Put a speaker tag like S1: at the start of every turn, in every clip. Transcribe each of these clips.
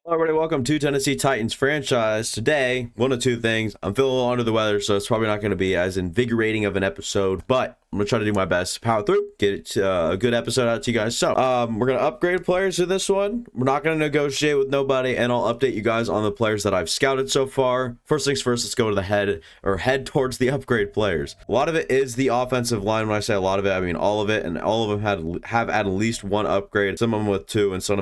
S1: Hello everybody, welcome to Tennessee Titans franchise. Today, one of two things. I'm feeling a little under the weather, so it's probably not going to be as invigorating of an episode, but I'm going to try to do my best to power through, get a good episode out to you guys. So, we're going to upgrade players to this one. We're not going to negotiate with nobody, and I'll update you guys on the players that I've scouted so far. First things first, let's go to the head towards the upgrade players. A lot of it is the offensive line. When I say a lot of it, I mean all of it, and all of them have at least one upgrade. Some of them with two, and some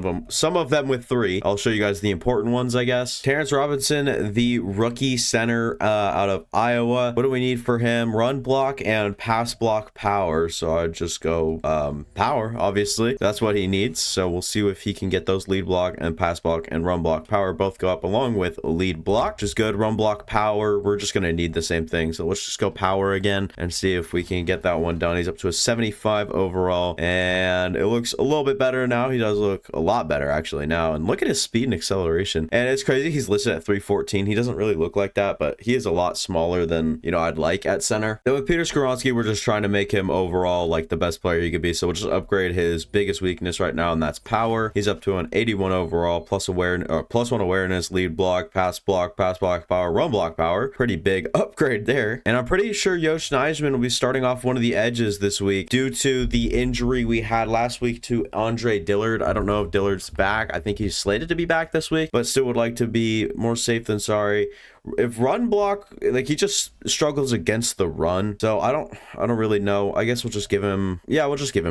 S1: of them with three. I'll show you guys the important ones, I guess. Terrence Robinson, the rookie center out of Iowa. What do we need for him? Run block and pass block power. So I'd just go power, obviously. That's what he needs. So we'll see if he can get those lead block and pass block and run block power both go up along with lead block, which is good. Run block power, we're just going to need the same thing. So let's just go power again and see if we can get that one done. He's up to a 75 overall, and it looks a little bit better now. He does look a lot better actually now. And look at his speed and acceleration. And it's crazy. He's listed at 314. He doesn't really look like that, but he is a lot smaller than, I'd like at center. Then with Peter Skoronski, we're just trying to make him overall like the best player he could be. So we'll just upgrade his biggest weakness right now, and that's power. He's up to an 81 overall, plus one awareness, lead block, pass block power, run block power. Pretty big upgrade there. And I'm pretty sure Yosh Nijman will be starting off one of the edges this week due to the injury we had last week to Andre Dillard. I don't know if Dillard's back. I think he's slated to be back this week, but still would like to be more safe than sorry. If run block, like, he just struggles against the run, so I don't really know. I guess we'll just give him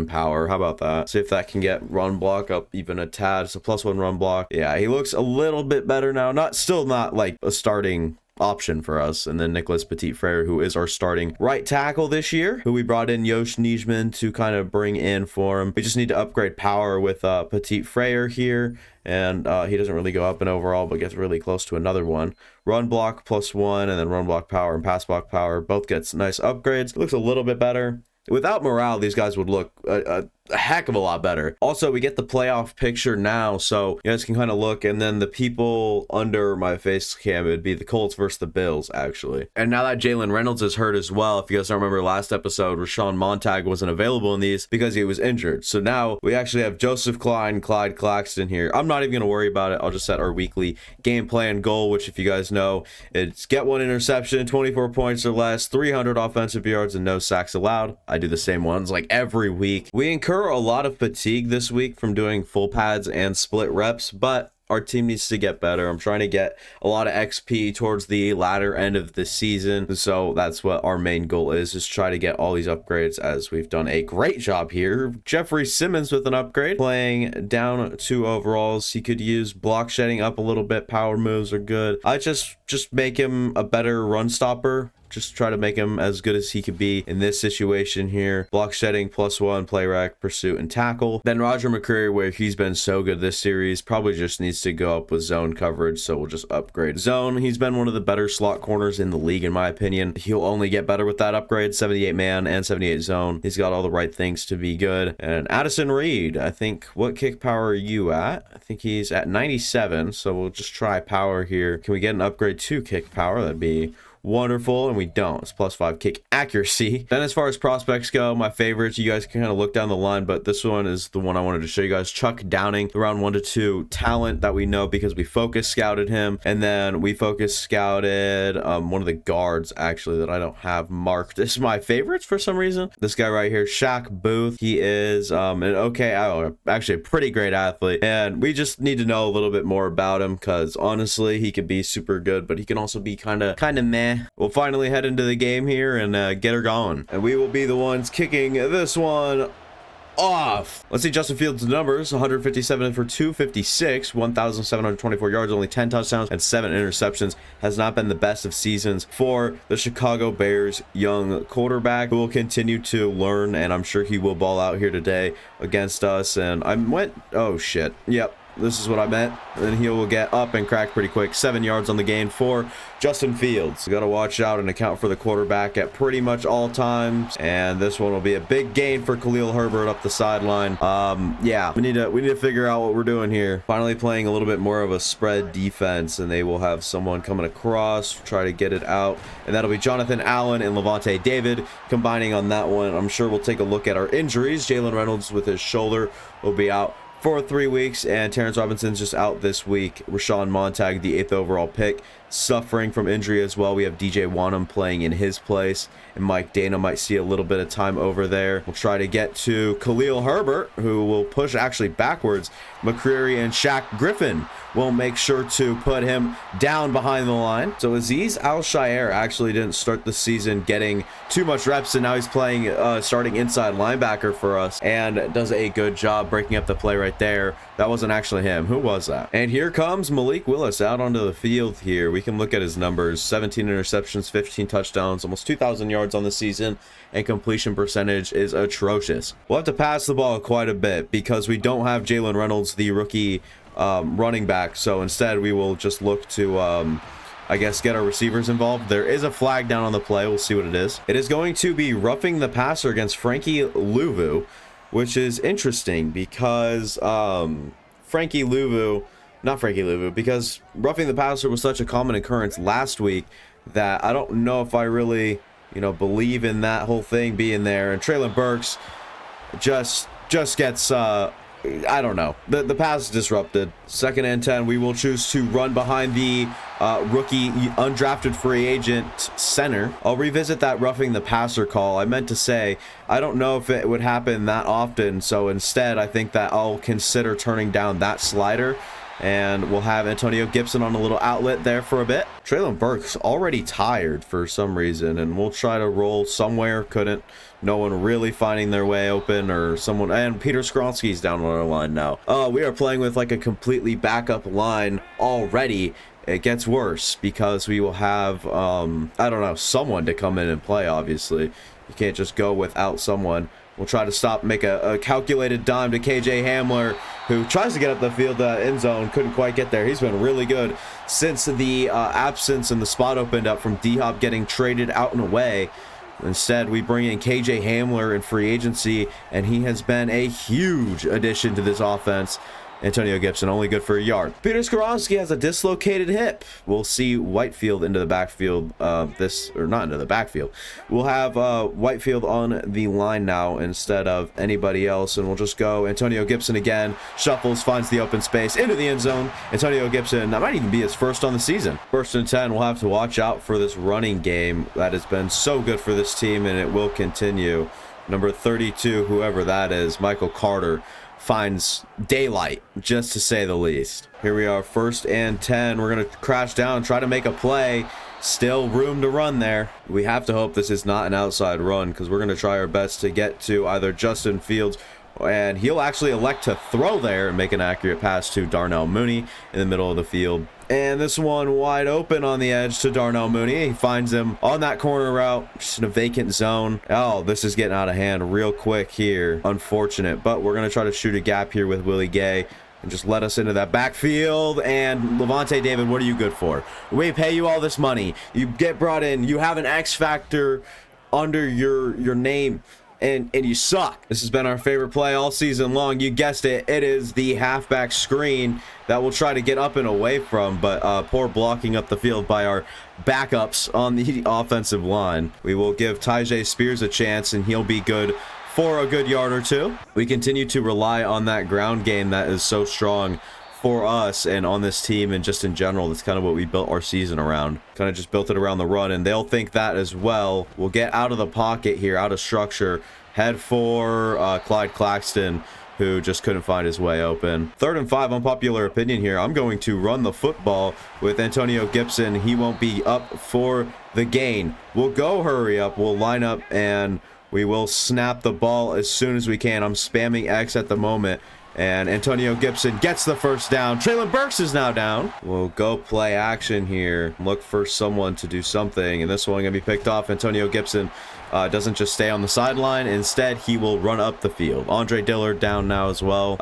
S1: power. How about that? See if that can get run block up even a tad. So +1 run block. Yeah, he looks a little bit better now. Still not like a starting option for us. And then Nicholas Petit-Frere, who is our starting right tackle this year, who we brought in Yosh Nijman to kind of bring in for him. We just need to upgrade power with Petit-Frere here, and he doesn't really go up in overall, but gets really close to another one. Run block +1, and then run block power and pass block power both gets nice upgrades. It looks a little bit better. Without morale, these guys would look a heck of a lot better. Also, we get the playoff picture now, so you guys can kind of look, and then the people under my face cam, it would be the Colts versus the Bills, actually. And now that Jalen Reynolds is hurt as well, if you guys don't remember last episode, Rashawn Montag wasn't available in these because he was injured. So now we actually have Joseph Klein, Clyde Claxton here. I'm not even going to worry about it. I'll just set our weekly game plan goal, which, if you guys know, it's get 1 interception, 24 points or less, 300 offensive yards, and no sacks allowed. I do the same ones like every week. We incur a lot of fatigue this week from doing full pads and split reps, but our team needs to get better. I'm trying to get a lot of XP towards the latter end of the season. So that's what our main goal is try to get all these upgrades, as we've done a great job here. Jeffrey Simmons with an upgrade, playing down 2 overalls. He could use block shedding up a little bit. Power moves are good. I just make him a better run stopper. Just try to make him as good as he could be in this situation here. Block shedding +1, play rec, pursuit, and tackle. Then Roger McCreary, where he's been so good this series, probably just needs to go up with zone coverage, so we'll just upgrade zone. He's been one of the better slot corners in the league, in my opinion. He'll only get better with that upgrade. 78 man and 78 zone. He's got all the right things to be good. And Addison Reed, I think, what kick power are you at? I think he's at 97, so we'll just try power here. Can we get an upgrade to kick power? That'd be wonderful, and we don't. It's +5 kick accuracy. Then as far as prospects go, my favorites, you guys can kind of look down the line, but this one is the one I wanted to show you guys. Chuck Downing, around 1 to 2 talent that we know because we focus scouted him, and then we focus scouted one of the guards actually that I don't have marked. This is my favorites for some reason. This guy right here, Shaq Booth. He is actually a pretty great athlete, and we just need to know a little bit more about him, because honestly he could be super good, but he can also be kind of meh. We'll finally head into the game here and get her going, and we will be the ones kicking this one off. Let's see Justin Fields' numbers. 157 for 256, 1,724 yards, only 10 touchdowns and 7 interceptions. Has not been the best of seasons for the Chicago Bears young quarterback, who will continue to learn, and I'm sure he will ball out here today against us. And oh shit, yep, this is what I meant. And he will get up and crack pretty quick. 7 yards on the gain for Justin Fields. You got to watch out and account for the quarterback at pretty much all times. And this one will be a big gain for Khalil Herbert up the sideline. Yeah, we need to figure out what we're doing here. Finally playing a little bit more of a spread defense, and they will have someone coming across, try to get it out. And that'll be Jonathan Allen and Levante David combining on that one. I'm sure we'll take a look at our injuries. Jalen Reynolds with his shoulder will be out for 3 weeks, and Terrence Robinson's just out this week. Rashawn Montag, the 8th overall pick, suffering from injury as well. We have DJ Wanham playing in his place, and Mike Dana might see a little bit of time over there. We'll try to get to Khalil Herbert, who will push actually backwards. McCreary and Shaq Griffin will make sure to put him down behind the line. So Aziz Al-Shaair actually didn't start the season getting too much reps, and now he's playing starting inside linebacker for us, and does a good job breaking up the play right there. That wasn't actually him. Who was that? And here comes Malik Willis out onto the field here. We can look at his numbers: 17 interceptions, 15 touchdowns, almost 2,000 yards on the season, and completion percentage is atrocious. We'll have to pass the ball quite a bit because we don't have Jalen Reynolds, the rookie running back. So instead, we will just look to I guess get our receivers involved. There is a flag down on the play. We'll see what it is. It is going to be roughing the passer against Frankie Louvu, which is interesting because because roughing the passer was such a common occurrence last week that I don't know if I really, believe in that whole thing being there. And Traylon Burks just gets I don't know. The pass is disrupted. 2nd and 10. We will choose to run behind the rookie undrafted free agent center. I'll revisit that roughing the passer call. I meant to say I don't know if it would happen that often, so instead I think that I'll consider turning down that slider, and we'll have Antonio Gibson on a little outlet there for a bit. Traylon Burks already tired for some reason, and we'll try to roll somewhere. Couldn't. No one really finding their way open, or someone. And Peter Skronsky's down on our line now. We are playing with like a completely backup line already. It gets worse because we will have, I don't know, someone to come in and play, obviously. You can't just go without someone. We'll try to make a calculated dime to KJ Hamler, who tries to get up the field end zone. Couldn't quite get there. He's been really good since the absence and the spot opened up from D-Hop getting traded out and away. Instead, we bring in KJ Hamler in free agency, and he has been a huge addition to this offense. Antonio Gibson only good for a yard. Peter Skronsky has a dislocated hip. We'll see Whitefield into the backfield. Not into the backfield. We'll have Whitefield on the line now instead of anybody else, and we'll just go Antonio Gibson again. Shuffles, finds the open space into the end zone. Antonio Gibson, that might even be his first on the season. 1st and 10. We'll have to watch out for this running game that has been so good for this team, and it will continue. Number 32, whoever that is, Michael Carter, finds daylight, just to say the least. Here we are, 1st and 10. We're going to crash down, try to make a play. Still room to run there. We have to hope this is not an outside run, because we're going to try our best to get to either Justin Fields, and he'll actually elect to throw there and make an accurate pass to Darnell Mooney in the middle of the field. And this one wide open on the edge to Darnell Mooney. He finds him on that corner route, just in a vacant zone. Oh, this is getting out of hand real quick here. Unfortunate, but we're going to try to shoot a gap here with Willie Gay and just let us into that backfield. And Levante David, what are you good for? We pay you all this money. You get brought in. You have an X factor under your name. And you suck. This has been our favorite play all season long. You guessed it. It is the halfback screen that we'll try to get up and away from, but poor blocking up the field by our backups on the offensive line. We will give Tyjae Spears a chance, and he'll be good for a good yard or two. We continue to rely on that ground game that is so strong for us and on this team, and just in general. That's kind of what we built our season around. Kind of just built it around the run, and they'll think that as well. We'll get out of the pocket here, out of structure, head for Clyde Claxton, who just couldn't find his way open. 3rd and 5, unpopular opinion here. I'm going to run the football with Antonio Gibson. He won't be up for the gain. We'll go hurry up. We'll line up, and we will snap the ball as soon as we can. I'm spamming X at the moment. And Antonio Gibson gets the first down. Traylon Burks is now down. We'll go play action here. Look for someone to do something. And this one going to be picked off. Antonio Gibson doesn't just stay on the sideline. Instead, he will run up the field. Andre Dillard down now as well.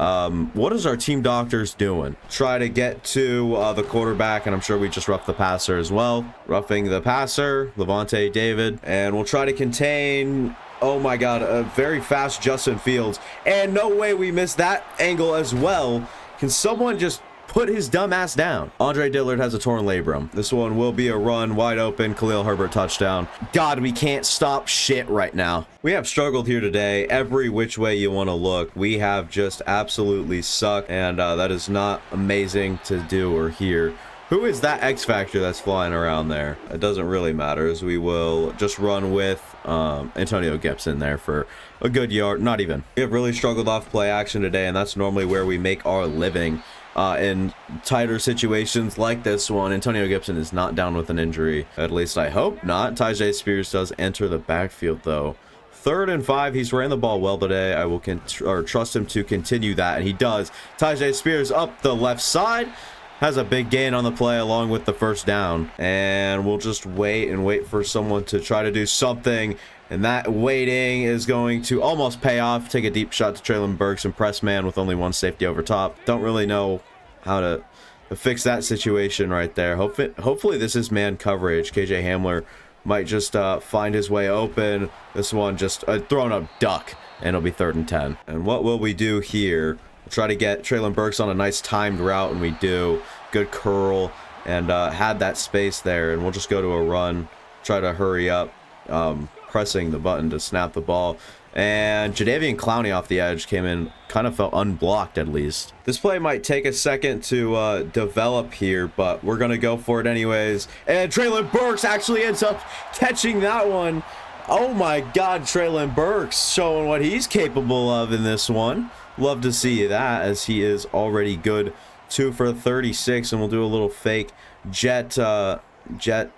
S1: What is our team doctors doing? Try to get to the quarterback, and I'm sure we just rough the passer as well. Roughing the passer, Levante David. And we'll try to contain... Oh my God, a very fast Justin Fields. And no way we missed that angle as well. Can someone just put his dumb ass down. Andre Dillard has a torn labrum. This one will be a run, wide open, Khalil Herbert touchdown. God, we can't stop shit right now. We have struggled here today. Every which way you want to look, we have just absolutely sucked, and that is not amazing to do or hear. Who is that X Factor that's flying around there? It doesn't really matter, as we will just run with Antonio Gibson there for a good yard. Not even. We have really struggled off play action today, and that's normally where we make our living. In tighter situations like this one. Antonio Gibson is not down with an injury. At least I hope not. Tyjae Spears does enter the backfield, though. 3rd and 5. He's ran the ball well today. I will trust him to continue that, and he does. Tyjae Spears up the left side. Has a big gain on the play along with the first down. And we'll just wait and wait for someone to try to do something. And that waiting is going to almost pay off. Take a deep shot to Traylon Burks and press man with only one safety over top. Don't really know how to fix that situation right there. Hopefully this is man coverage. KJ Hamler might just find his way open. This one just throwing a duck. And it'll be 3rd and 10. And what will we do here? We'll try to get Traylon Burks on a nice timed route, and we do. Good curl, and had that space there, and we'll just go to a run, try to hurry up, pressing the button to snap the ball. And Jadeveon Clowney off the edge came in, kind of felt unblocked at least. This play might take a second to develop here, but we're going to go for it anyways. And Traylon Burks actually ends up catching that one. Oh my God, Traylon Burks showing what he's capable of in this one. Love to see that, as he is already good. 2 for 36, and we'll do a little fake jet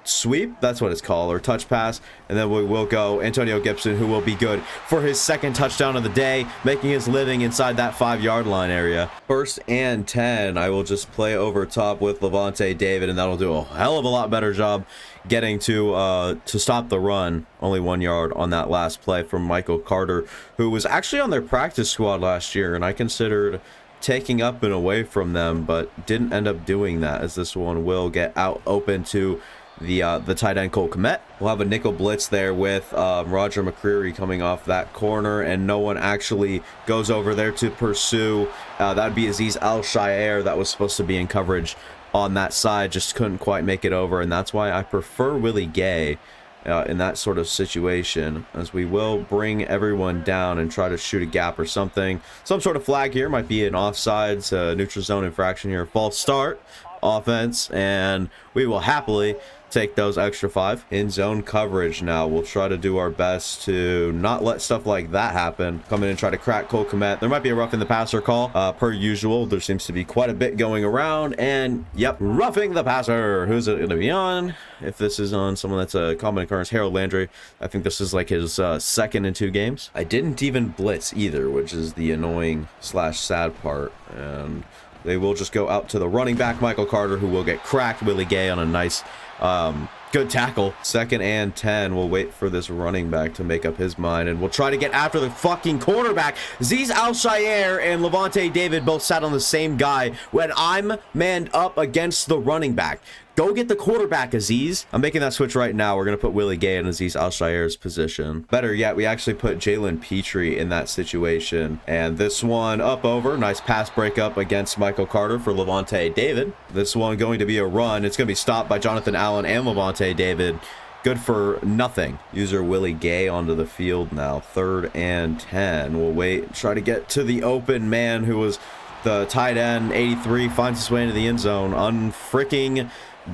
S1: sweep, that's what it's called, or touch pass, and then we will go Antonio Gibson, who will be good for his 2nd touchdown of the day, making his living inside that 5-yard line area. 1st and 10. I will just play over top with Levante David, and that'll do a hell of a lot better job getting to stop the run. Only 1 yard on that last play from Michael Carter, who was actually on their practice squad last year, and I considered taking up and away from them, but didn't end up doing that, as this one will get out open to the tight end Cole Kmet. We'll have a nickel blitz there with Roger McCreary coming off that corner, and no one actually goes over there to pursue. That would be Azeez Al-Shaair that was supposed to be in coverage on that side, just couldn't quite make it over, and that's why I prefer Willie Gay in that sort of situation, as we will bring everyone down and try to shoot a gap or something. Some sort of flag here, might be an offsides, neutral zone infraction here, false start offense, and we will happily take those extra 5. In zone coverage now, we'll try to do our best to not let stuff like that happen. Come in and try to crack Cole Kmet. There might be a roughing the passer call, per usual. There seems to be quite a bit going around, and yep, roughing the passer. Who's it going to be on? If this is on someone that's a common occurrence, Harold Landry. I think this is like his 2nd in 2 games. I didn't even blitz either, which is the annoying / sad part, and they will just go out to the running back, Michael Carter, who will get cracked. Willie Gay on a nice, good tackle. 2nd and 10. We'll wait for this running back to make up his mind, and we'll try to get after the fucking quarterback. Azeez Al-Shaair and Levante David both sat on the same guy when I'm manned up against the running back. Go get the quarterback, Azeez. I'm making that switch right now. We're going to put Willie Gay in Azeez Al-Shaair's position. Better yet, we actually put Jalen Petrie in that situation. And this one up over. Nice pass breakup against Michael Carter for Levante David. This one going to be a run. It's going to be stopped by Jonathan Allen and Levante David. Good for nothing. User Willie Gay onto the field now. 3rd and 10. We'll wait. Try to get to the open man, who was the tight end. 83 finds his way into the end zone. Unfreaking...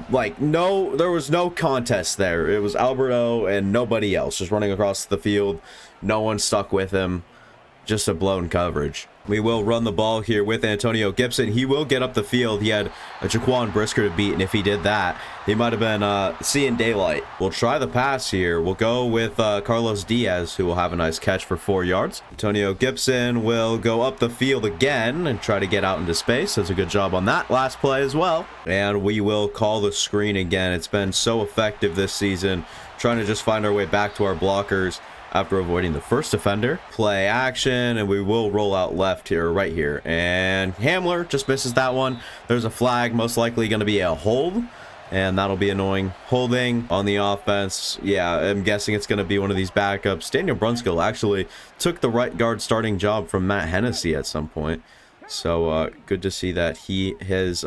S1: there was no contest there. It was Alberto and nobody else just running across the field. No one stuck with him. Just a blown coverage. We will run the ball here with Antonio Gibson. He will get up the field. He had a Jaquan Brisker to beat, and if he did that, he might have been seeing daylight. We'll try the pass here. We'll go with Carlos Diaz, who will have a nice catch for 4 yards. Antonio Gibson will go up the field again and try to get out into space. Does a good job on that last play as well. And we will call the screen again. It's been so effective this season, trying to just find our way back to our blockers after avoiding the first defender. Play action, and we will roll out left here, right here. And Hamler just misses that one. There's a flag, most likely going to be a hold, and that'll be annoying. Holding on the offense. Yeah, I'm guessing it's going to be one of these backups. Daniel Brunskill actually took the right guard starting job from Matt Hennessy at some point. So good to see that he has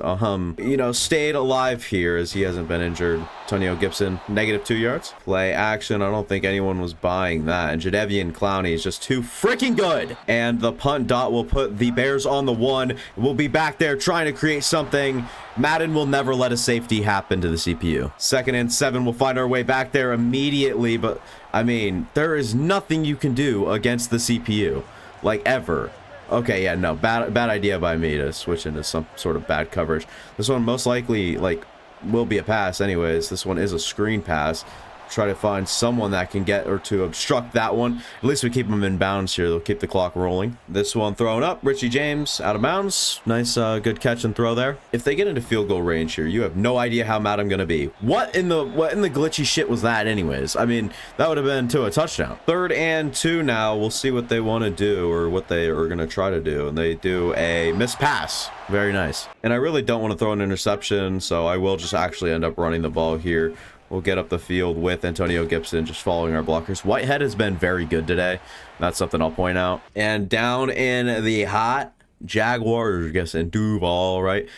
S1: stayed alive here, as he hasn't been injured. Antonio Gibson, -2 yards. Play action. I don't think anyone was buying that. And Jadeveon Clowney is just too freaking good. And the punt dot will put the Bears on the 1. We'll be back there trying to create something. Madden will never let a safety happen to the CPU. 2nd and 7. We'll find our way back there immediately. But I mean, there is nothing you can do against the CPU, like ever. Okay, yeah, no, bad idea by me to switch into some sort of bad coverage. This one most likely, like, will be a pass anyways. This one is a screen pass. Try to find someone that can get or to obstruct that one. At least we keep them in bounds here. They'll keep the clock rolling. This one thrown up. Richie James out of bounds. Nice, good catch and throw there. If they get into field goal range here, you have no idea how mad I'm gonna be. What in the glitchy shit was that anyways? I mean, that would have been to a touchdown. 3rd and 2 now. We'll see what they want to do or what they are gonna try to do. And they do a missed pass. Very nice. And I really don't want to throw an interception, so I will just actually end up running the ball here. We'll get up the field with Antonio Gibson just following our blockers. Whitehead has been very good today. That's something I'll point out. And down in the hot Jaguars, I guess, in Duval, right?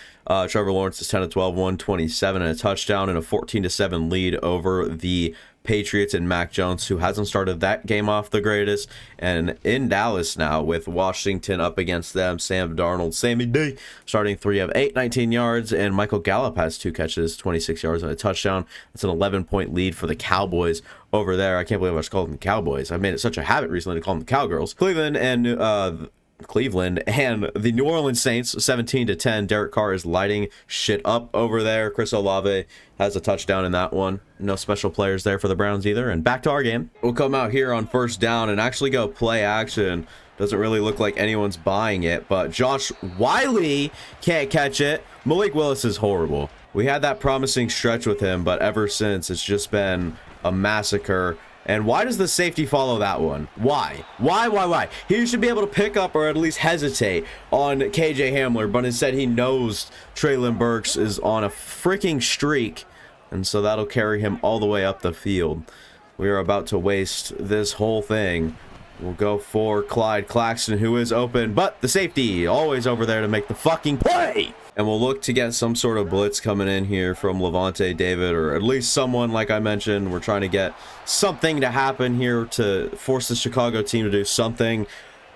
S1: Trevor Lawrence is 10 of 12, 127 and a touchdown and a 14-7 lead over the Patriots and Mac Jones, who hasn't started that game off the greatest. And in Dallas now with Washington up against them, Sam Darnold, Sammy D, starting 3 of 8, 19 yards, and Michael Gallup has 2 catches, 26 yards and a touchdown. That's an 11-point lead for the Cowboys over there. I can't believe I just called them the Cowboys. I've made it such a habit recently to call them the Cowgirls. Cleveland and the New Orleans Saints, 17-10. Derek Carr is lighting shit up over there. Chris Olave has a touchdown in that one. No special players there for the Browns either. And back to our game. We'll come out here on 1st down and actually go play action. Doesn't really look like anyone's buying it, but Josh Wiley can't catch it. Malik Willis is horrible. We had that promising stretch with him, but ever since, it's just been a massacre. And why does the safety follow that one? Why? Why? He should be able to pick up or at least hesitate on KJ Hamler, but instead he knows Treylon Burks is on a freaking streak, and so that'll carry him all the way up the field. We are about to waste this whole thing. We'll go for Clyde Claxton, who is open, but the safety always over there to make the fucking play. And we'll look to get some sort of blitz coming in here from Levante David, or at least someone, like I mentioned. We're trying to get something to happen here to force the Chicago team to do something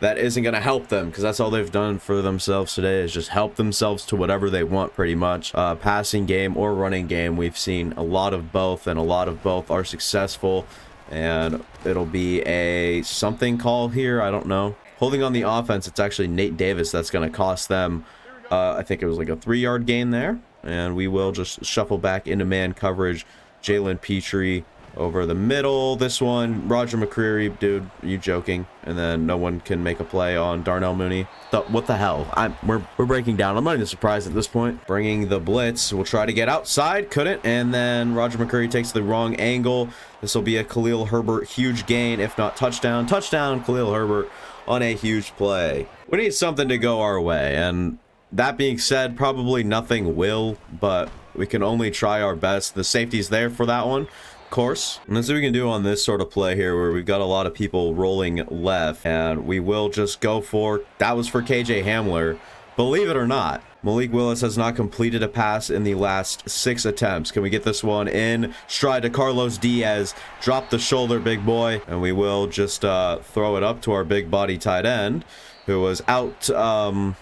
S1: that isn't going to help them, because that's all they've done for themselves today, is just help themselves to whatever they want, pretty much. Passing game or running game, we've seen a lot of both, and a lot of both are successful. And it'll be a something call here, I don't know. Holding on the offense, it's actually Nate Davis that's going to cost them. I think it was like a 3-yard gain there. And we will just shuffle back into man coverage. Jalen Petrie over the middle. This one, Roger McCreary, dude, are you joking? And then no one can make a play on Darnell Mooney. What the hell? We're breaking down. I'm not even surprised at this point. Bringing the blitz. We'll try to get outside. Couldn't. And then Roger McCreary takes the wrong angle. This will be a Khalil Herbert huge gain, if not touchdown. Touchdown, Khalil Herbert on a huge play. We need something to go our way. And that being said, probably nothing will, but we can only try our best. The safety's there for that one, of course. And that's what we can do on this sort of play here, where we've got a lot of people rolling left, and we will just go for, that was for KJ Hamler. Believe it or not, Malik Willis has not completed a pass in the last 6 attempts. Can we get this one in stride to Carlos Diaz? Drop the shoulder, big boy. And we will just throw it up to our big body tight end, who was outran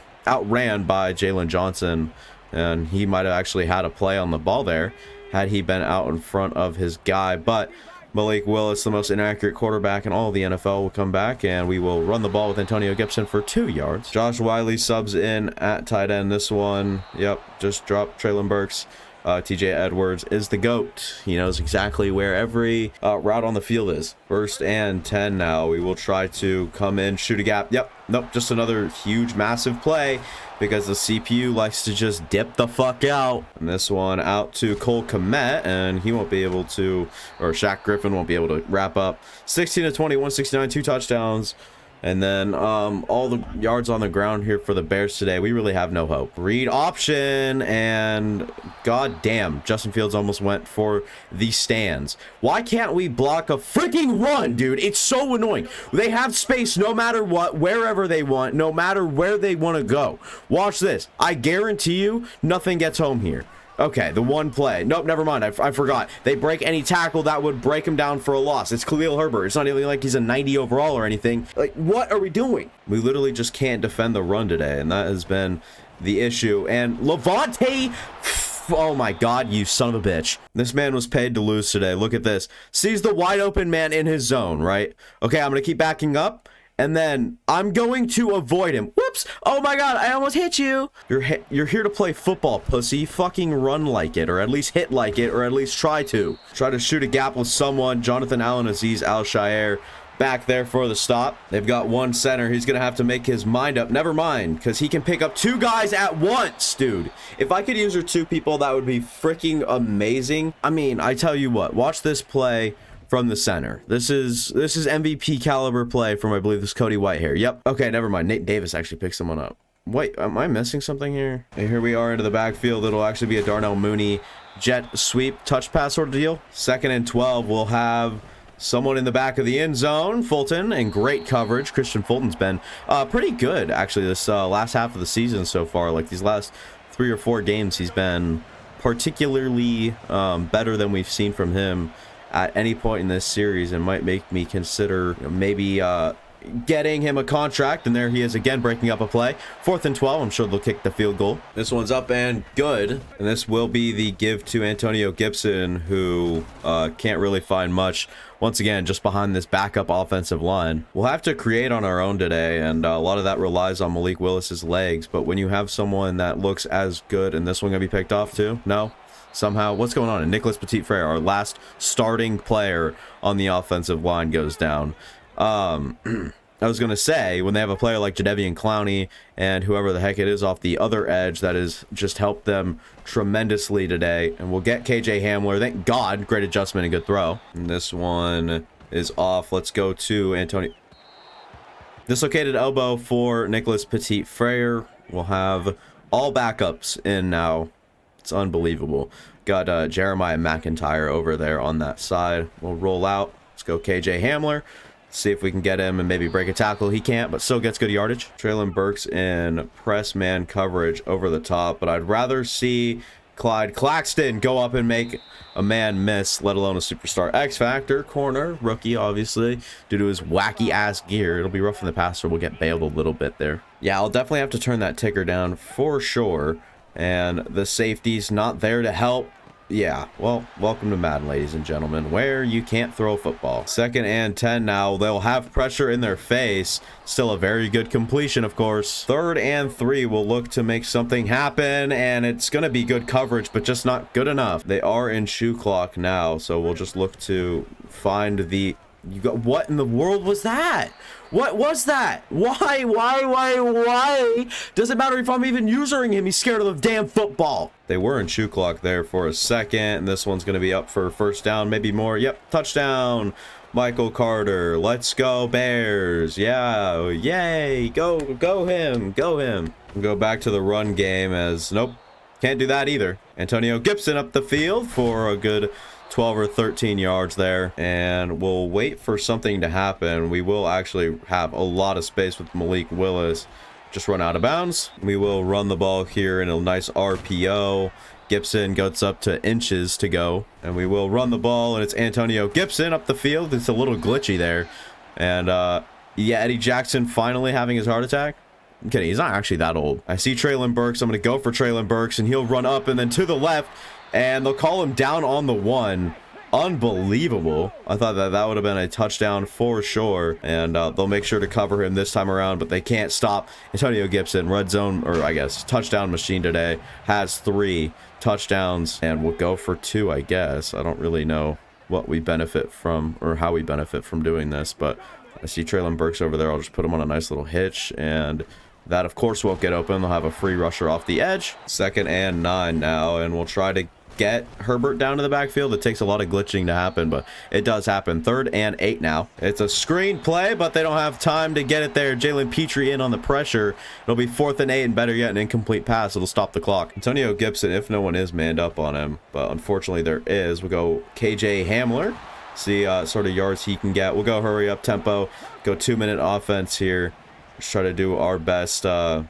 S1: by Jalen Johnson. And he might have actually had a play on the ball there had he been out in front of his guy. But Malik Willis, the most inaccurate quarterback in all of the NFL, will come back, and we will run the ball with Antonio Gibson for 2 yards. Josh Wiley subs in at tight end this one. Yep, just dropped Treylon Burks. TJ Edwards is the GOAT. He knows exactly where every route on the field is. 1st and 10 now. We will try to come in, shoot a gap. Yep, nope, just another huge, massive play, because the CPU likes to just dip the fuck out. And this one out to Cole Kmet, and he won't be able to, or Shaq Griffin won't be able to wrap up. 16-20, 169, 2 touchdowns And then all the yards on the ground here for the Bears today. We really have no hope. Read option, and god damn, Justin Fields almost went for the stands. Why can't we block a freaking run, dude? It's so annoying. They have space no matter what, wherever they want, no matter where they want to go. Watch this. I guarantee you nothing gets home here. Okay, the one play. Nope, never mind. I forgot. They break any tackle that would break him down for a loss. It's Khalil Herbert. It's not even like he's a 90 overall or anything. Like, what are we doing? We literally just can't defend the run today, and that has been the issue. And Levante, oh my god, you son of a bitch. This man was paid to lose today. Look at this. Sees the wide open man in his zone, right? Okay, I'm going to keep backing up. And then I'm going to avoid him. Whoops. Oh my god, I almost hit you. You're here to play football, pussy. Fucking run like it, or at least hit like it, or at least try to. Try to shoot a gap with someone. Jonathan Allen Aziz Al-Shaair back there for the stop. They've got one center. He's going to have to make his mind up. Never mind, because he can pick up two guys at once, dude. If I could use her two people, that would be freaking amazing. I mean, I tell you what, watch this play from the center. This is MVP caliber play from, I believe, this Cody Whitehair. Yep. Okay, never mind. Nate Davis actually picks someone up. Wait, am I missing something here? And here we are into the backfield. It'll actually be a Darnell Mooney jet sweep touch pass sort of deal. 2nd and 12. We'll have someone in the back of the end zone. Fulton, and great coverage. Christian Fulton's been pretty good, actually, this last half of the season so far. Like, these last 3 or 4 games, he's been particularly better than we've seen from him at any point in this series, and might make me consider, you know, maybe getting him a contract. And there he is again, breaking up a play. 4th and 12. I'm sure they'll kick the field goal. This one's up and good, and this will be the give to Antonio Gibson, who can't really find much. Once again, just behind this backup offensive line. We'll have to create on our own today, and a lot of that relies on Malik Willis's legs. But when you have someone that looks as good, and this one gonna be picked off too? No? Somehow, what's going on? And Nicholas Petit-Frere, our last starting player on the offensive line, goes down. I was going to say, when they have a player like Jadeveon Clowney and whoever the heck it is off the other edge, that has just helped them tremendously today. And we'll get KJ Hamler. Thank God. Great adjustment and good throw. And this one is off. Let's go to Antonio. Dislocated elbow for Nicholas Petit-Frere. We'll have all backups in now. It's unbelievable. Got Jeremiah McIntyre over there on that side. We'll roll out. Let's go KJ Hamler. See if we can get him and maybe break a tackle. He can't, but still gets good yardage. Traylon Burks in press man coverage over the top, but I'd rather see Clyde Claxton go up and make a man miss, let alone a superstar. X Factor, corner, rookie, obviously, due to his wacky ass gear. It'll be rough in the passer. We'll get bailed a little bit there. Yeah, I'll definitely have to turn that ticker down for sure. And the safety's not there to help. Yeah, well, welcome to Madden, ladies and gentlemen, where you can't throw a football. 2nd and 10 now. They'll have pressure in their face. Still a very good completion, of course. 3rd and 3. We'll look to make something happen, and it's going to be good coverage, but just not good enough. They are in shoe clock now, so we'll just look to find the... What in the world was that? What was that? Why? Doesn't matter if I'm even using him. He's scared of the damn football. They were in shoe clock there for a second, and this one's going to be up for 1st down, maybe more. Yep, touchdown. Michael Carter. Let's go, Bears. Yeah, yay. Go him. Go back to the run game as, nope, can't do that either. Antonio Gibson up the field for a good 12 or 13 yards there, and we'll wait for something to happen. We will actually have a lot of space with Malik Willis. Just run out of bounds. We will run the ball here in a nice RPO. Gibson gets up to inches to go, and we will run the ball, and it's Antonio Gibson up the field. It's a little glitchy there, and yeah, Eddie Jackson finally having his heart attack. I'm kidding, he's not actually that old. I see Traylon Burks. I'm going to go for Traylon Burks, and he'll run up and then to the left, and they'll call him down on the 1. Unbelievable. I thought that would have been a touchdown for sure, and they'll make sure to cover him this time around, but they can't stop Antonio Gibson. Red zone, or I guess touchdown machine today, has 3 touchdowns, and we'll go for 2, I guess. I don't really know what we benefit from or how we benefit from doing this, but I see Traylon Burks over there. I'll just put him on a nice little hitch, and that, of course, won't get open. They'll have a free rusher off the edge. 2nd and 9 now, and we'll try to get Herbert down to the backfield. It takes a lot of glitching to happen, but it does happen. 3rd and 8 now. It's a screen play, but they don't have time to get it there. Jalen Petrie in on the pressure. It'll be 4th and 8, and better yet, an incomplete pass. It'll stop the clock. Antonio Gibson, if no one is manned up on him, but unfortunately there is. We'll go KJ Hamler. See sort of yards he can get. We'll go hurry up tempo. Go 2-minute offense here. Let's try to do our best, Aaron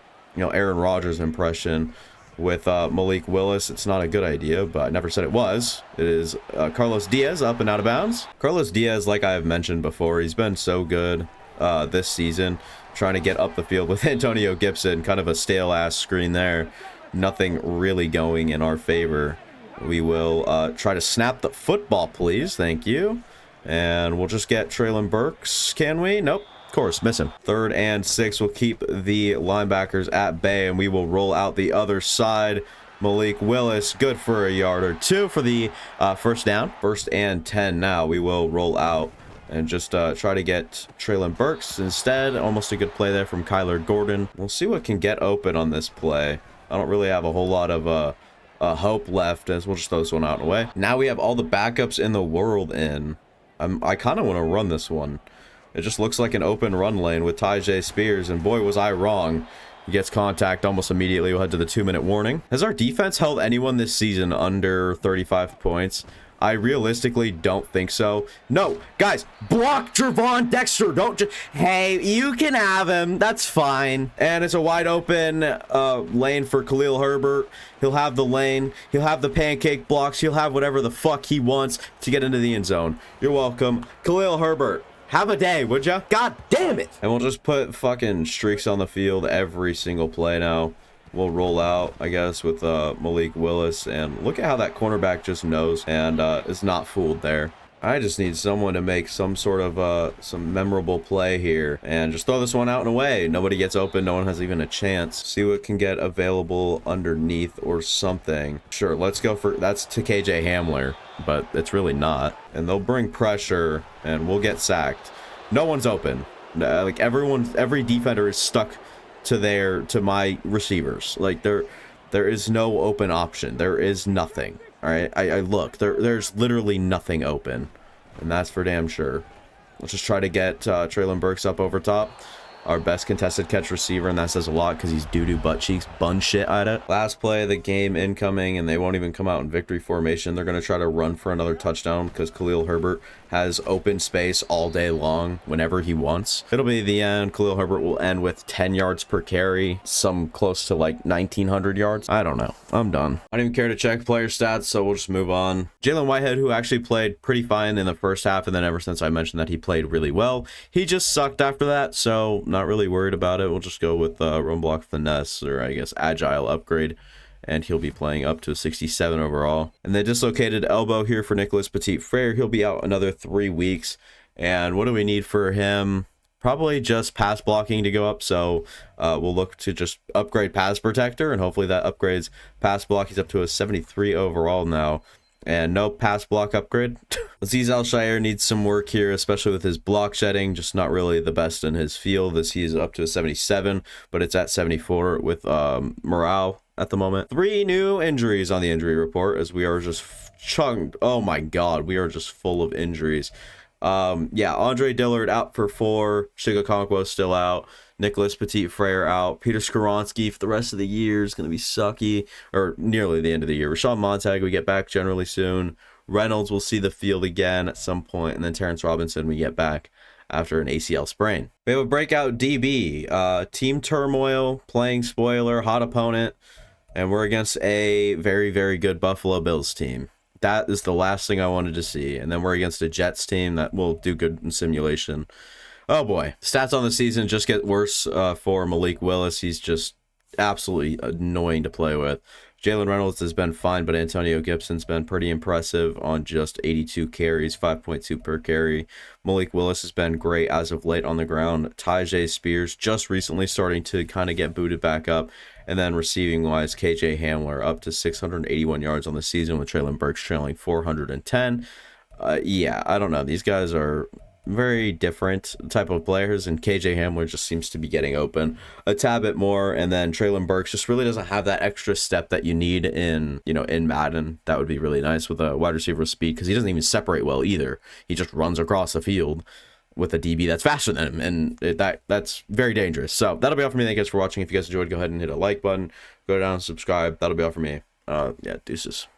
S1: Rodgers impression with Malik Willis. It's not a good idea, but I never said it was. It is Carlos Diaz up and out of bounds. Carlos Diaz, like I have mentioned before, he's been so good this season, trying to get up the field with Antonio Gibson. Kind of a stale ass screen there. Nothing really going in our favor. We will try to snap the football, please. Thank you. And we'll just get Treylon Burks. Can we? Nope. Of course, miss him. 3rd and 6. We'll keep the linebackers at bay, and we will roll out the other side. Malik Willis, good for a yard or 2 for the first down. 1st and 10 now. We will roll out and just try to get Treylon Burks instead. Almost a good play there from Kyler Gordon. We'll see what can get open on this play. I don't really have a whole lot of hope left, as we'll just throw this one out and away. Now we have all the backups in the world in. I kind of want to run this one. It just looks like an open run lane with Tyjae Spears, and boy, was I wrong. He gets contact almost immediately. We'll head to the 2-minute warning. Has our defense held anyone this season under 35 points? I realistically don't think so. No, guys, block Gervon Dexter. Don't just, hey, you can have him. That's fine. And it's a wide open lane for Khalil Herbert. He'll have the lane. He'll have the pancake blocks. He'll have whatever the fuck he wants to get into the end zone. You're welcome. Khalil Herbert. Have a day, would ya? God damn it. And we'll just put fucking streaks on the field every single play now. We'll roll out, I guess, with Malik Willis. And look at how that cornerback just knows and is not fooled there. I just need someone to make some sort of some memorable play here and just throw this one out and away. Nobody gets open. No one has even a chance. See what can get available underneath or something. Sure, let's go for, that's to KJ Hamler, but it's really not. And they'll bring pressure and we'll get sacked. No one's open. Like every defender is stuck to my receivers. Like there is no open option. There is nothing. All right, I look, there's literally nothing open, and that's for damn sure. Let's just try to get Treylon Burks up over top, our best contested catch receiver, and that says a lot because he's doo-doo butt cheeks, bun shit at it. Last play of the game incoming, and they won't even come out in victory formation. They're going to try to run for another touchdown because Khalil Herbert has open space all day long whenever he wants. It'll be the end. Khalil Herbert will end with 10 yards per carry, some close to like 1,900 yards. I don't know. I'm done. I don't even care to check player stats, so we'll just move on. Jalen Whitehead, who actually played pretty fine in the first half, and then ever since I mentioned that he played really well, he just sucked after that, so not really worried about it. We'll just go with run block finesse, or I guess agile upgrade, and he'll be playing up to 67 overall. And the dislocated elbow here for Nicholas Petit-Frere. He'll be out another 3 weeks. And what do we need for him? Probably just pass blocking to go up. So we'll look to just upgrade pass protector, and hopefully that upgrades pass block. He's up to a 73 overall now. And no pass block upgrade. Azeez Al-Shaair needs some work here, especially with his block shedding. Just not really the best in his field, as he's up to a 77, but it's at 74 with morale at the moment. 3 new injuries on the injury report, as we are just chunked. Oh my god, we are just full of injuries. Yeah, Andre Dillard out for 4. Shiga Okonkwo still out. Nicholas Petit-Frere out. Peter Skoronski for the rest of the year is going to be sucky, or nearly the end of the year. Rashawn Montag, we get back generally soon. Reynolds will see the field again at some point, and then Terrence Robinson we get back after an ACL sprain. We have a breakout DB. Team turmoil, playing spoiler, hot opponent, and we're against a very, very good Buffalo Bills team. That is the last thing I wanted to see. And then we're against a Jets team that will do good in simulation. Oh boy. Stats on the season just get worse for Malik Willis. He's just absolutely annoying to play with. Jalen Reynolds has been fine, but Antonio Gibson's been pretty impressive on just 82 carries, 5.2 per carry. Malik Willis has been great as of late on the ground. Tyjae Spears just recently starting to kind of get booted back up. And then receiving-wise, KJ Hamler up to 681 yards on the season with Treylon Burks trailing 410. Yeah, I don't know. These guys are very different type of players, and KJ Hamler just seems to be getting open a tad bit more, and then Traylon Burks just really doesn't have that extra step that you need in, you know, in Madden. That would be really nice with a wide receiver with speed, because he doesn't even separate well either. He just runs across the field with a DB that's faster than him, and that's very dangerous. So that'll be all for me. Thank you guys for watching. If you guys enjoyed, go ahead and hit a like button, go down and subscribe. That'll be all for me. Yeah, deuces.